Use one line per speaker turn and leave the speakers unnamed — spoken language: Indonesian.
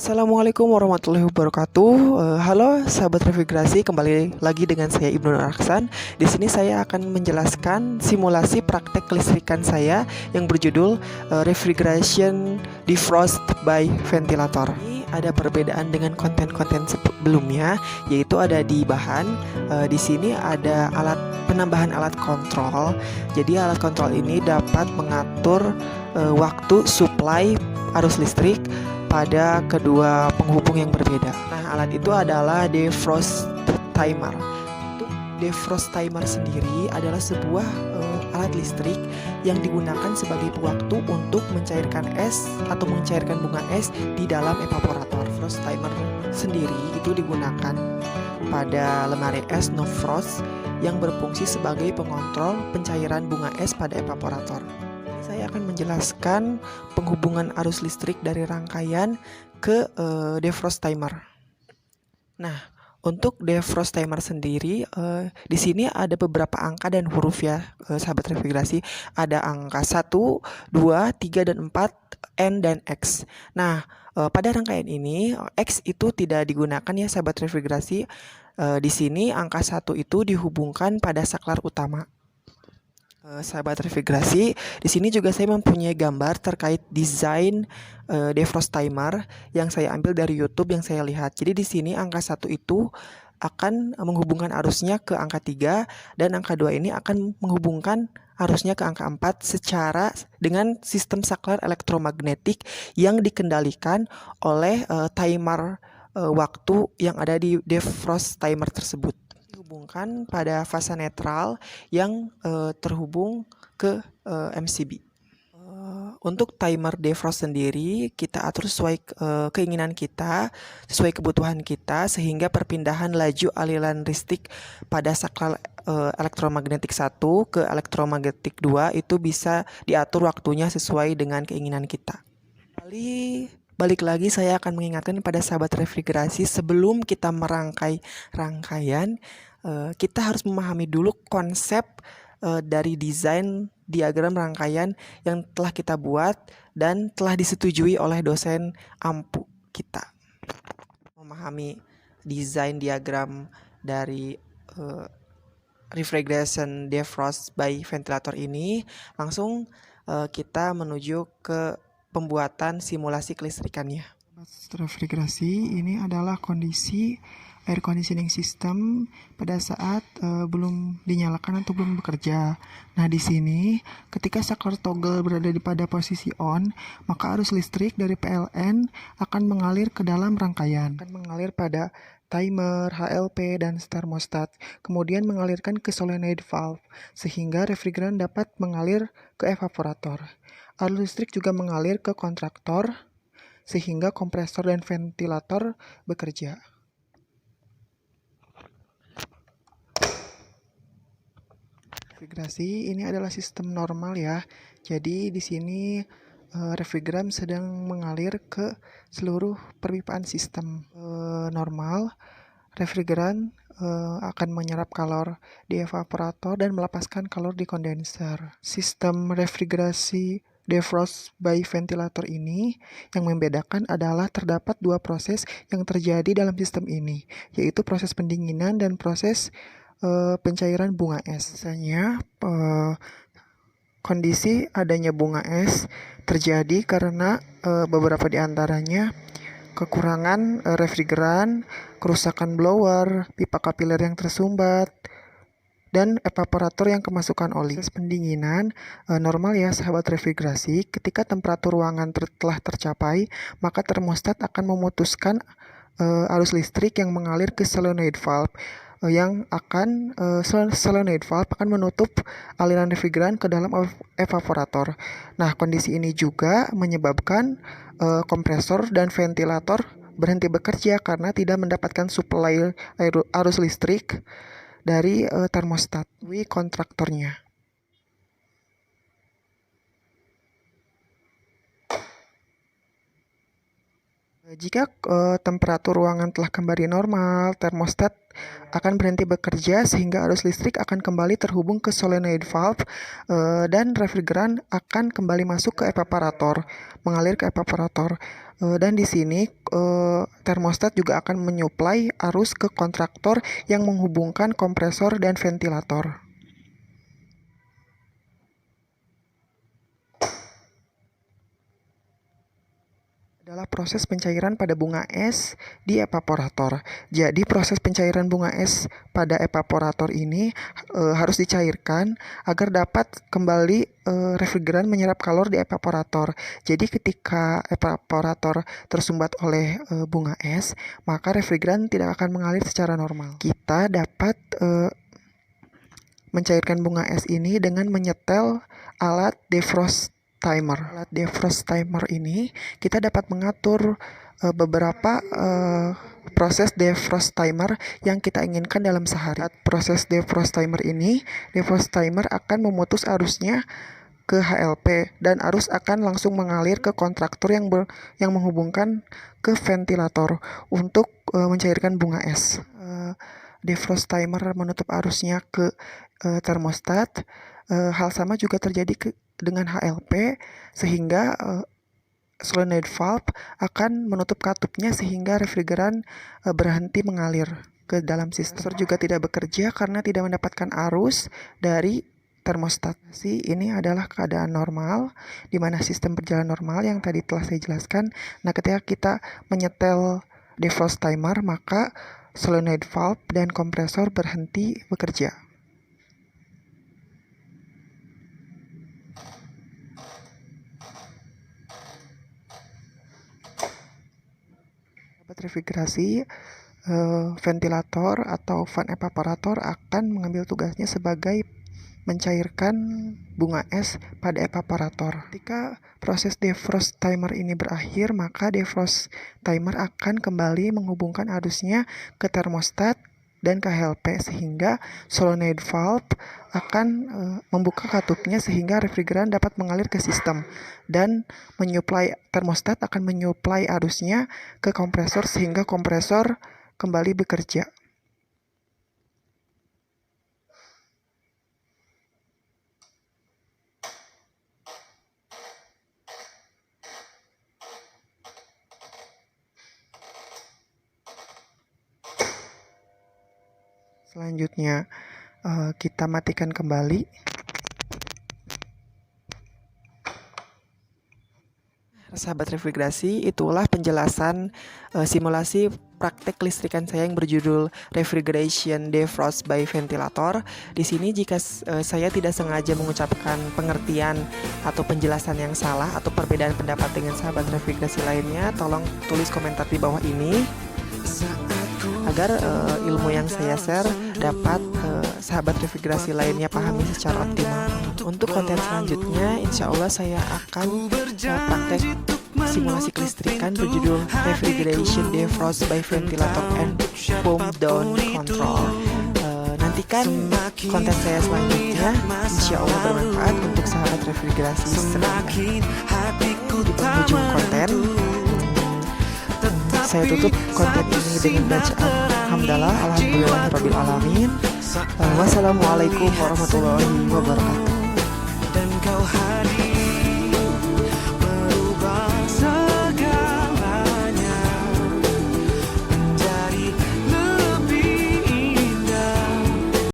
Assalamualaikum warahmatullahi wabarakatuh. Halo sahabat refrigerasi, kembali lagi dengan saya Ibnu Aksan. Di sini saya akan menjelaskan simulasi praktek kelistrikan saya yang berjudul Refrigeration Defrost by Ventilator. Ini ada perbedaan dengan konten-konten sebelumnya, yaitu ada di bahan. Di sini ada penambahan alat kontrol. Jadi alat kontrol ini dapat mengatur waktu supply arus listrik pada kedua penghubung yang berbeda. Nah, alat itu adalah defrost timer. Untuk defrost timer sendiri adalah sebuah alat listrik yang digunakan sebagai pewaktu untuk mencairkan es atau mencairkan bunga es di dalam evaporator. Frost timer sendiri itu digunakan pada lemari es no frost yang berfungsi sebagai pengontrol pencairan bunga es pada evaporator. Saya akan menjelaskan penghubungan arus listrik dari rangkaian ke defrost timer. Nah, untuk defrost timer sendiri, di sini ada beberapa angka dan huruf ya, sahabat refrigerasi. Ada angka 1, 2, 3, dan 4, N dan X. Nah, pada rangkaian ini, X itu tidak digunakan ya sahabat refrigerasi. Di sini angka 1 itu dihubungkan pada saklar utama. Sahabat refrigerasi, di sini juga saya mempunyai gambar terkait desain defrost timer yang saya ambil dari YouTube yang saya lihat. Jadi di sini angka 1 itu akan menghubungkan arusnya ke angka 3 dan angka 2 ini akan menghubungkan arusnya ke angka 4 secara dengan sistem saklar elektromagnetik yang dikendalikan oleh timer waktu yang ada di defrost timer tersebut. Dihubungkan pada fasa netral yang terhubung ke MCB. Untuk timer defrost sendiri kita atur sesuai keinginan kita, sesuai kebutuhan kita, sehingga perpindahan laju aliran listrik pada saklar elektromagnetik 1 ke elektromagnetik 2 itu bisa diatur waktunya sesuai dengan keinginan kita. Balik lagi saya akan mengingatkan pada sahabat refrigerasi, sebelum kita merangkai rangkaian, kita harus memahami dulu konsep dari desain diagram rangkaian yang telah kita buat dan telah disetujui oleh dosen AMPU kita. Memahami desain diagram dari refrigeration defrost by ventilator ini, langsung kita menuju ke pembuatan simulasi kelistrikannya. Refrigerasi ini adalah kondisi air conditioning system pada saat belum dinyalakan atau belum bekerja. Nah, di sini ketika saklar toggle berada pada posisi on, maka arus listrik dari PLN akan mengalir ke dalam rangkaian, akan mengalir pada timer, HLP, dan thermostat, kemudian mengalirkan ke solenoid valve sehingga refrigeran dapat mengalir ke evaporator. Arus listrik juga mengalir ke kontraktor sehingga kompresor dan ventilator bekerja. Refrigerasi ini adalah sistem normal ya. Jadi di sini refrigeran sedang mengalir ke seluruh perpipaan sistem normal. Refrigeran akan menyerap kalor di evaporator dan melepaskan kalor di kondenser. Sistem refrigerasi defrost by ventilator ini yang membedakan adalah terdapat dua proses yang terjadi dalam sistem ini, yaitu proses pendinginan dan proses pencairan bunga es. Misalnya kondisi adanya bunga es terjadi karena beberapa di antaranya kekurangan refrigeran, kerusakan blower, pipa kapiler yang tersumbat, dan evaporator yang kemasukan oli. Proses pendinginan normal ya sahabat refrigerasi, ketika temperatur ruangan telah tercapai, maka termostat akan memutuskan arus listrik yang mengalir ke solenoid valve solenoid valve akan menutup aliran refrigeran ke dalam evaporator. Nah, kondisi ini juga menyebabkan kompresor dan ventilator berhenti bekerja karena tidak mendapatkan suplai arus listrik dari termostat kontraktornya. Jika temperatur ruangan telah kembali normal, termostat akan berhenti bekerja sehingga arus listrik akan kembali terhubung ke solenoid valve, dan refrigeran akan kembali masuk ke evaporator, mengalir ke evaporator. Dan di sini termostat juga akan menyuplai arus ke kontraktor yang menghubungkan kompresor dan ventilator. Adalah proses pencairan pada bunga es di evaporator. Jadi proses pencairan bunga es pada evaporator ini harus dicairkan agar dapat kembali refrigeran menyerap kalor di evaporator. Jadi ketika evaporator tersumbat oleh bunga es, maka refrigeran tidak akan mengalir secara normal. Kita dapat mencairkan bunga es ini dengan menyetel alat defrost timer. Alat defrost timer ini kita dapat mengatur beberapa proses defrost timer yang kita inginkan dalam sehari. Proses defrost timer ini, defrost timer akan memutus arusnya ke HLP dan arus akan langsung mengalir ke kontraktor yang menghubungkan ke ventilator untuk mencairkan bunga es. Defrost timer menutup arusnya ke termostat. Hal sama juga terjadi dengan HLP, sehingga solenoid valve akan menutup katupnya sehingga refrigeran berhenti mengalir ke dalam sistem. Juga tidak bekerja karena tidak mendapatkan arus dari termostat. Ini adalah keadaan normal, di mana sistem berjalan normal yang tadi telah saya jelaskan. Nah, ketika kita menyetel defrost timer, maka solenoid valve dan kompresor berhenti bekerja. Refrigerasi, ventilator atau fan evaporator akan mengambil tugasnya sebagai mencairkan bunga es pada evaporator. Ketika proses defrost timer ini berakhir, maka defrost timer akan kembali menghubungkan arusnya ke termostat dan ke HLP, sehingga solenoid valve akan membuka katupnya sehingga refrigeran dapat mengalir ke sistem, dan termostat akan menyuplai arusnya ke kompresor sehingga kompresor kembali bekerja. Selanjutnya kita matikan kembali. Sahabat refrigerasi, itulah penjelasan simulasi praktek kelistrikan saya yang berjudul Refrigeration Defrost by Ventilator. Di sini jika saya tidak sengaja mengucapkan pengertian atau penjelasan yang salah atau perbedaan pendapat dengan sahabat refrigerasi lainnya, tolong tulis komentar di bawah ini agar ilmu yang saya share dapat sahabat refrigerasi lainnya pahami secara optimal. Untuk konten selanjutnya, insya Allah saya akan praktek simulasi kelistrikan berjudul Refrigeration Defrost by Ventilator and Foam Down Control. Nantikan konten saya selanjutnya, insya Allah bermanfaat untuk sahabat refrigerasi semuanya. Di penghujung konten, saya tutup konten ini dengan bacaan hamdalah alhamdulillahirabbil alamin. Wassalamualaikum warahmatullahi wabarakatuh.